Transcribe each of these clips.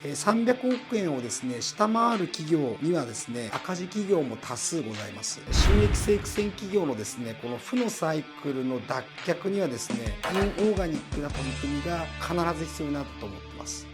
300億円をですね下回る企業にはですね赤字企業も多数ございます。収益性苦戦企業のですねこの負のサイクルの脱却にはですねインオーガニックな取り組みが必ず必要になると思っています。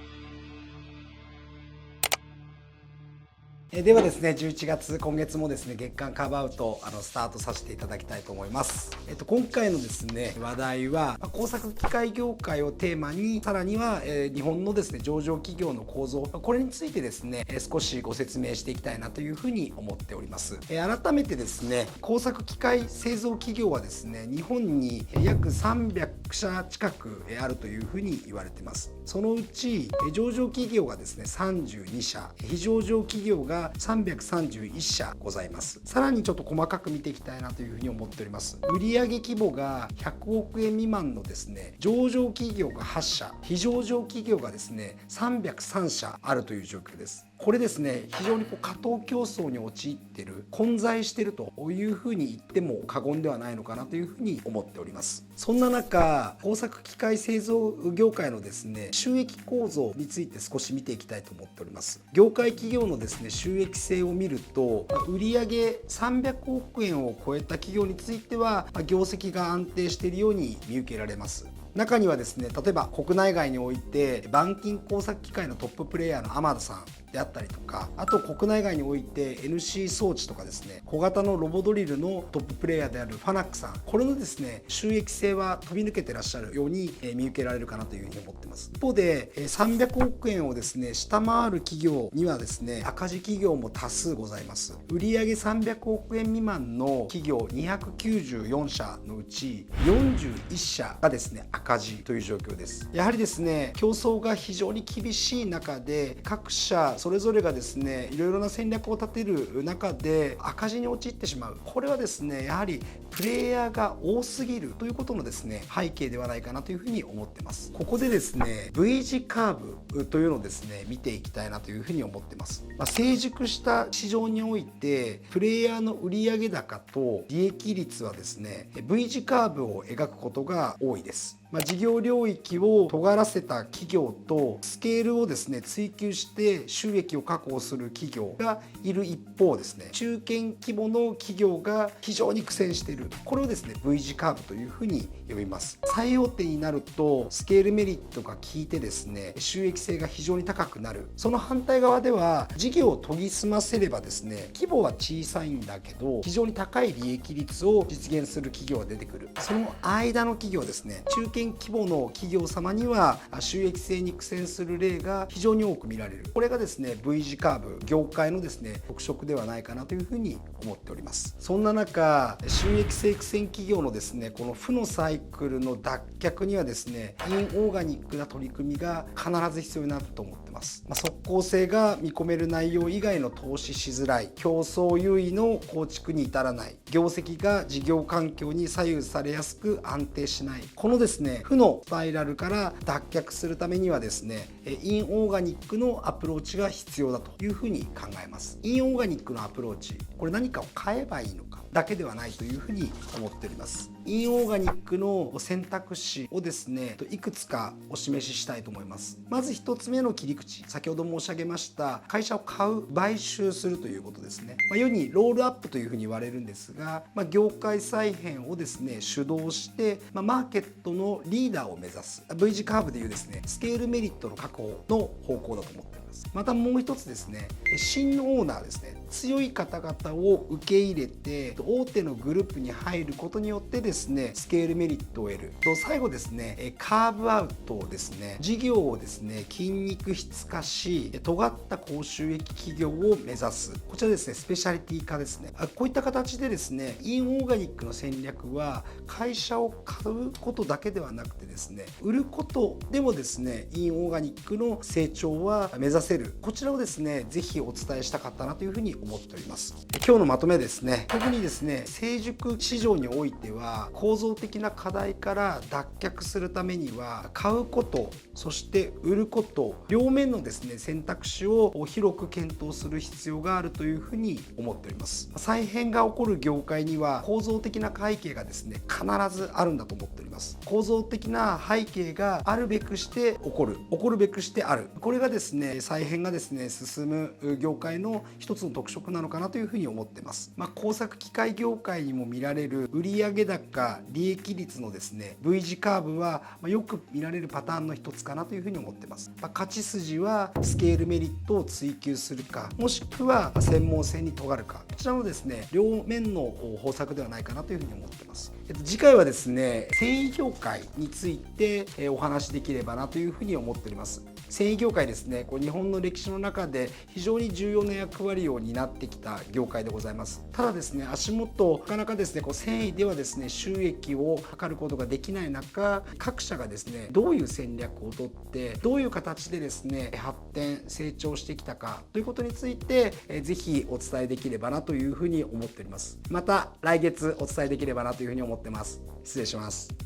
ではですね、11月、今月もですね、月間カーブアウトスタートさせていただきたいと思います。今回のですね、話題は、工作機械業界をテーマに、さらには、日本のですね、上場企業の構造、これについてですね、少しご説明していきたいなというふうに思っております。改めてですね、工作機械製造企業はですね、日本に約300社近くあるというふうに言われています。そのうち、上場企業がですね、32社、非上場企業が331社ございます。さらにちょっと細かく見ていきたいなというふうに思っております。売上規模が100億円未満のですね、上場企業が8社、非上場企業がですね、303社あるという状況です。これですね、非常に過当競争に陥っている、混在しているというふうに言っても過言ではないのかなというふうに思っております。そんな中、工作機械製造業界のですね、収益構造について少し見ていきたいと思っております。業界企業のですね、収益性を見ると、売上300億円を超えた企業については、業績が安定しているように見受けられます。中にはですね、例えば国内外において板金工作機械のトッププレイヤーの天田さんであったりとか、あと国内外において NC 装置とかですね、小型のロボドリルのトッププレイヤーであるファナックさん、これのですね収益性は飛び抜けてらっしゃるように見受けられるかなというふうに思っています。一方で300億円をですね下回る企業にはですね赤字企業も多数ございます。売上300億円未満の企業294社のうち41社がですね赤字という状況です。やはりですね競争が非常に厳しい中で各社それぞれがですねいろいろな戦略を立てる中で赤字に陥ってしまう、これはですねやはりプレイヤーが多すぎるということのですね背景ではないかなというふうに思ってます。ここでですね V 字カーブというのをですね見ていきたいなというふうに思ってます。成熟した市場においてプレイヤーの売上高と利益率はですね V 字カーブを描くことが多いです。事業領域を尖らせた企業とスケールをですね追求して収益を確保する企業がいる一方ですね、中堅規模の企業が非常に苦戦している、これをですね V 字カーブというふうに呼びます。最大手になるとスケールメリットが効いてですね収益性が非常に高くなる。その反対側では事業を研ぎ澄ませればですね規模は小さいんだけど非常に高い利益率を実現する企業が出てくる。その間の企業ですね、中堅規模の企業様には収益性に苦戦する例が非常に多く見られる。これがですね V 字カーブ業界のですね特色ではないかなというふうに思っております。そんな中、収益性苦戦企業のですねこの負のサイクルの脱却にはですねインオーガニックな取り組みが必ず必要になると思っています。即効性が見込める内容以外の投資しづらい、競争優位の構築に至らない、業績が事業環境に左右されやすく安定しない、このですね負のスパイラルから脱却するためにはですねインオーガニックのアプローチが必要だというふうに考えます。インオーガニックのアプローチ、これ何かを変えばいいのかだけではないというふうに思っております。インオーガニックの選択肢をですねいくつかお示ししたいと思います。まず一つ目の切り口、先ほど申し上げました会社を買う、買収するということですね。世にロールアップというふうに言われるんですが、業界再編をですね主導してマーケットのリーダーを目指す V 字カーブでいうですねスケールメリットの確保の方向だと思っています。またもう一つですね、新オーナーですね、強い方々を受け入れて大手のグループに入ることによってですねスケールメリットを得ると、最後ですねカーブアウトをですね事業をですね筋肉質化し尖った高収益企業を目指す、こちらですねスペシャリティ化ですね。こういった形でですねインオーガニックの戦略は会社を買うことだけではなくてですね売ることでもですねインオーガニックの成長は目指せる、こちらをですねぜひお伝えしたかったなというふうにに思っております。今日のまとめですね、特にですね成熟市場においては構造的な課題から脱却するためには買うことそして売ること両面のですね選択肢を広く検討する必要があるというふうに思っております。再編が起こる業界には構造的な背景がですね必ずあるんだと思っております。構造的な背景があるべくして起こるべくしてある、これがですね再編がですね進む業界の一つの特色なのかなというふうに思っています。工作機械業界にも見られる売上高利益率のですね V 字カーブはよく見られるパターンの一つかなというふうに思っています。勝ち筋はスケールメリットを追求するか、もしくは専門性に尖るか、こちらのですね両面の方策ではないかなというふうに思っています。次回はですね繊維業界についてお話しできればなというふうに思っております。繊維業界ですね、日本の歴史の中で非常に重要な役割を担ってきた業界でございます。ただですね足元なかなかですね繊維ではですね収益を図ることができない中、各社がですねどういう戦略をとってどういう形でですね発展成長してきたかということについてぜひお伝えできればなというふうに思っております。また来月お伝えできればなというふうに思ってます。失礼します。